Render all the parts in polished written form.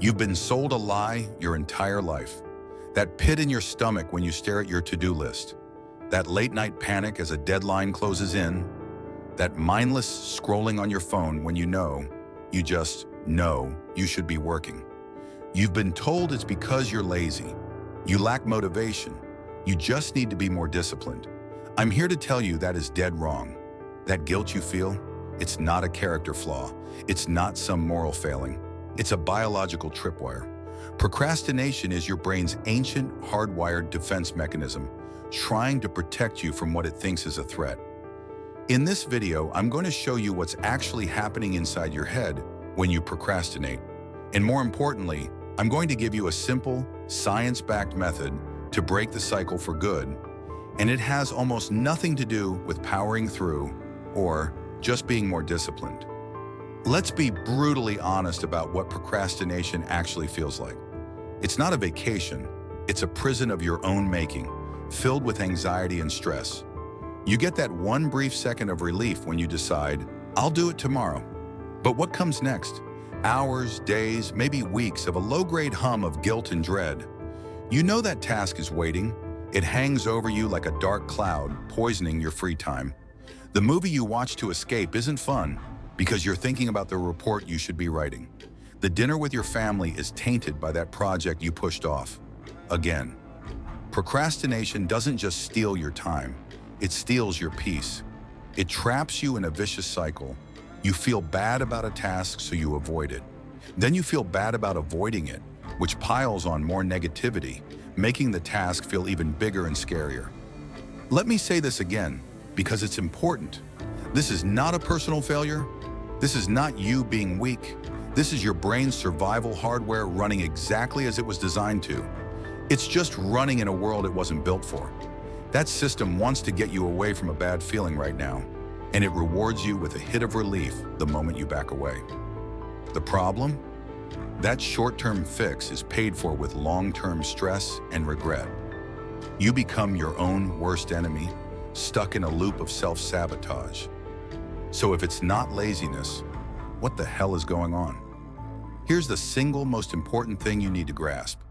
You've been sold a lie your entire life. That pit in your stomach when you stare at your to-do list. That late-night panic as a deadline closes in. That mindless scrolling on your phone when you just know you should be working. You've been told it's because you're lazy. You lack motivation. You just need to be more disciplined. I'm here to tell you that is dead wrong. That guilt you feel, it's not a character flaw. It's not some moral failing. It's a biological tripwire. Procrastination is your brain's ancient, hardwired defense mechanism, trying to protect you from what it thinks is a threat. In this video, I'm going to show you what's actually happening inside your head when you procrastinate. And more importantly, I'm going to give you a simple, science-backed method to break the cycle for good. And it has almost nothing to do with powering through or just being more disciplined. Let's be brutally honest about what procrastination actually feels like. It's not a vacation, it's a prison of your own making, filled with anxiety and stress. You get that one brief second of relief when you decide, I'll do it tomorrow. But what comes next? Hours, days, maybe weeks of a low-grade hum of guilt and dread. You know that task is waiting. It hangs over you like a dark cloud, poisoning your free time. The movie you watch to escape isn't fun because you're thinking about the report you should be writing. The dinner with your family is tainted by that project you pushed off. Again. Procrastination doesn't just steal your time, it steals your peace. It traps you in a vicious cycle. You feel bad about a task, so you avoid it. Then you feel bad about avoiding it, which piles on more negativity, making the task feel even bigger and scarier. Let me say this again, because it's important. This is not a personal failure. This is not you being weak. This is your brain's survival hardware running exactly as it was designed to. It's just running in a world it wasn't built for. That system wants to get you away from a bad feeling right now, and it rewards you with a hit of relief the moment you back away. The problem? That short-term fix is paid for with long-term stress and regret. You become your own worst enemy, stuck in a loop of self-sabotage. So if it's not laziness, what the hell is going on? Here's the single most important thing you need to grasp.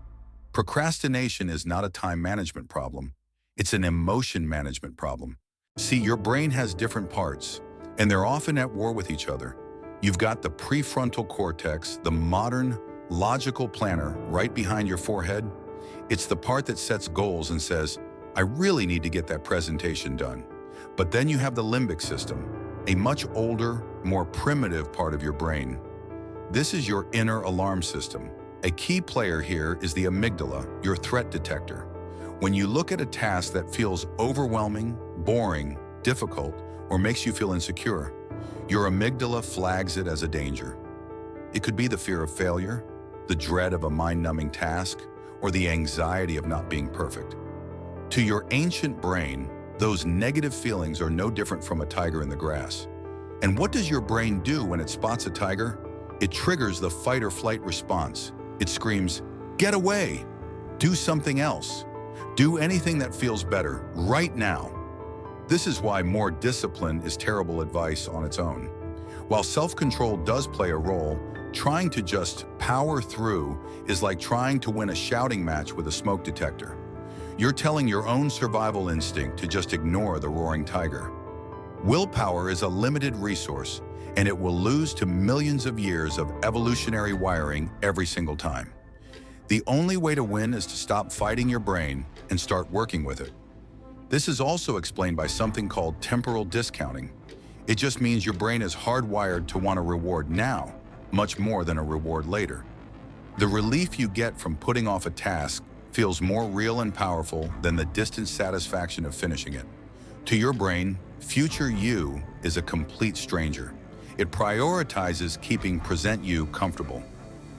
Procrastination is not a time management problem. It's an emotion management problem. See, your brain has different parts, and they're often at war with each other. You've got the prefrontal cortex, the modern, logical planner right behind your forehead. It's the part that sets goals and says, I really need to get that presentation done. But then you have the limbic system, a much older, more primitive part of your brain. This is your inner alarm system. A key player here is the amygdala, your threat detector. When you look at a task that feels overwhelming, boring, difficult, or makes you feel insecure, your amygdala flags it as a danger. It could be the fear of failure, the dread of a mind-numbing task, or the anxiety of not being perfect. To your ancient brain, those negative feelings are no different from a tiger in the grass. And what does your brain do when it spots a tiger? It triggers the fight or flight response. It screams, get away, do something else, do anything that feels better right now. This is why more discipline is terrible advice on its own. While self-control does play a role, trying to just power through is like trying to win a shouting match with a smoke detector. You're telling your own survival instinct to just ignore the roaring tiger. Willpower is a limited resource, and it will lose to millions of years of evolutionary wiring every single time. The only way to win is to stop fighting your brain and start working with it. This is also explained by something called temporal discounting. It just means your brain is hardwired to want a reward now, much more than a reward later. The relief you get from putting off a task feels more real and powerful than the distant satisfaction of finishing it. To your brain, future you is a complete stranger. It prioritizes keeping present you comfortable.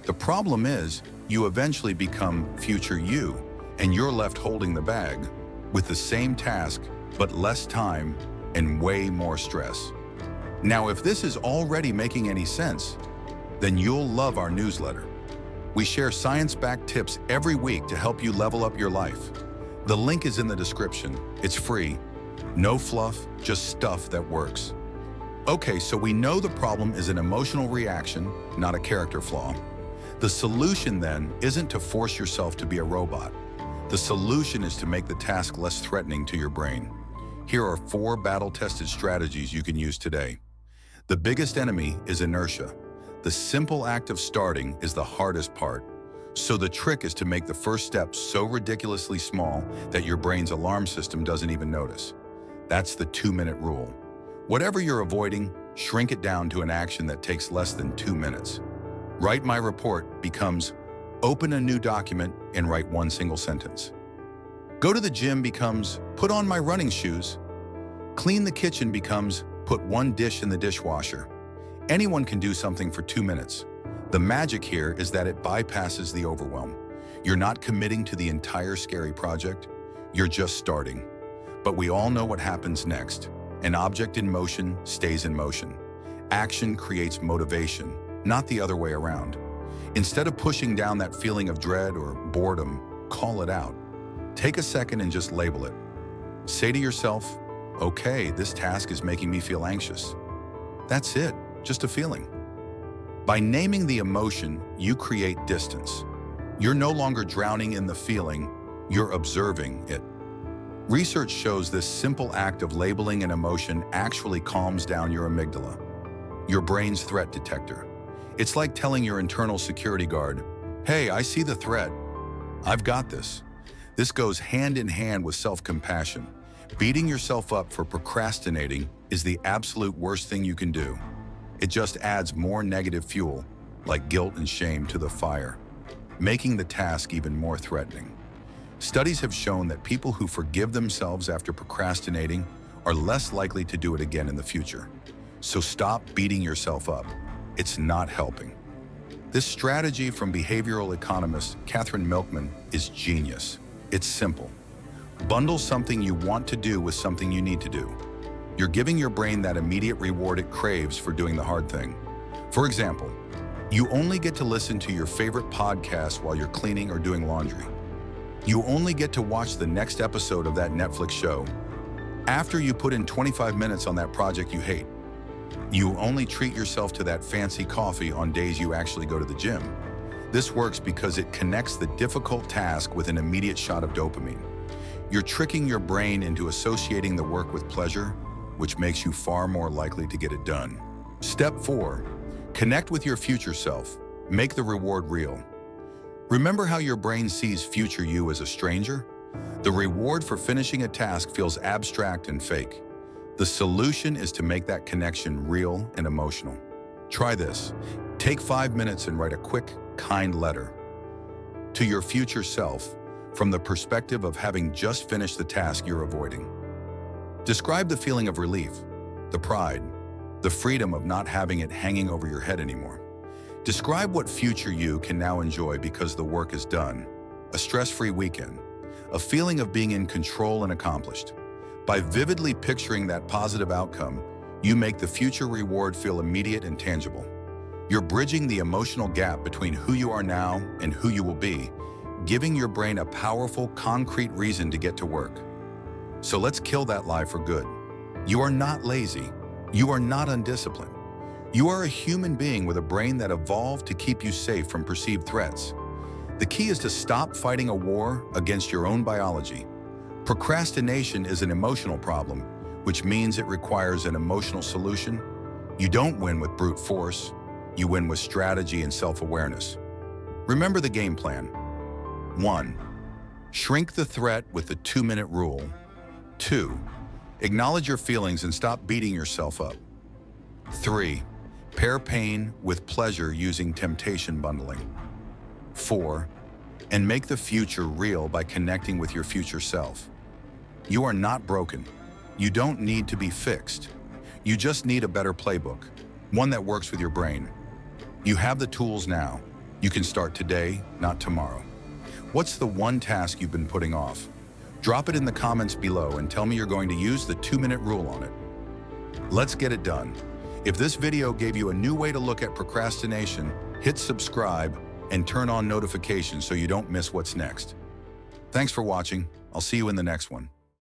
The problem is, you eventually become future you, and you're left holding the bag with the same task, but less time and way more stress. Now, if this is already making any sense, then you'll love our newsletter. We share science-backed tips every week to help you level up your life. The link is in the description. It's free. No fluff, just stuff that works. Okay, so we know the problem is an emotional reaction, not a character flaw. The solution then isn't to force yourself to be a robot. The solution is to make the task less threatening to your brain. Here are 4 battle-tested strategies you can use today. The biggest enemy is inertia. The simple act of starting is the hardest part. So the trick is to make the first step so ridiculously small that your brain's alarm system doesn't even notice. That's the 2-minute rule. Whatever you're avoiding, shrink it down to an action that takes less than 2 minutes. Write my report becomes open a new document and write 1 single sentence. Go to the gym becomes put on my running shoes. Clean the kitchen becomes put 1 dish in the dishwasher. Anyone can do something for 2 minutes. The magic here is that it bypasses the overwhelm. You're not committing to the entire scary project, you're just starting. But we all know what happens next. An object in motion stays in motion. Action creates motivation, not the other way around. Instead of pushing down that feeling of dread or boredom, call it out. Take a second and just label it. Say to yourself, okay, this task is making me feel anxious. That's it, just a feeling. By naming the emotion, you create distance. You're no longer drowning in the feeling, you're observing it. Research shows this simple act of labeling an emotion actually calms down your amygdala, your brain's threat detector. It's like telling your internal security guard, hey, I see the threat. I've got this. This goes hand in hand with self-compassion. Beating yourself up for procrastinating is the absolute worst thing you can do. It just adds more negative fuel, like guilt and shame, to the fire, making the task even more threatening. Studies have shown that people who forgive themselves after procrastinating are less likely to do it again in the future. So stop beating yourself up. It's not helping. This strategy from behavioral economist Katherine Milkman is genius. It's simple. Bundle something you want to do with something you need to do. You're giving your brain that immediate reward it craves for doing the hard thing. For example, you only get to listen to your favorite podcast while you're cleaning or doing laundry. You only get to watch the next episode of that Netflix show after you put in 25 minutes on that project you hate. You only treat yourself to that fancy coffee on days you actually go to the gym. This works because it connects the difficult task with an immediate shot of dopamine. You're tricking your brain into associating the work with pleasure, which makes you far more likely to get it done. Step 4, connect with your future self. Make the reward real. Remember how your brain sees future you as a stranger? The reward for finishing a task feels abstract and fake. The solution is to make that connection real and emotional. Try this. Take 5 minutes and write a quick, kind letter to your future self from the perspective of having just finished the task you're avoiding. Describe the feeling of relief, the pride, the freedom of not having it hanging over your head anymore. Describe what future you can now enjoy because the work is done. A stress-free weekend, a feeling of being in control and accomplished. By vividly picturing that positive outcome, you make the future reward feel immediate and tangible. You're bridging the emotional gap between who you are now and who you will be, giving your brain a powerful, concrete reason to get to work. So let's kill that lie for good. You are not lazy. You are not undisciplined. You are a human being with a brain that evolved to keep you safe from perceived threats. The key is to stop fighting a war against your own biology. Procrastination is an emotional problem, which means it requires an emotional solution. You don't win with brute force. You win with strategy and self-awareness. Remember the game plan. 1. Shrink the threat with the 2-minute rule. 2. Acknowledge your feelings and stop beating yourself up. 3. Pair pain with pleasure using temptation bundling. 4. And make the future real by connecting with your future self. You are not broken. You don't need to be fixed. You just need a better playbook, one that works with your brain. You have the tools now. You can start today, not tomorrow. What's the one task you've been putting off? Drop it in the comments below and tell me you're going to use the 2-minute rule on it. Let's get it done. If this video gave you a new way to look at procrastination, hit subscribe and turn on notifications so you don't miss what's next. Thanks for watching. I'll see you in the next one.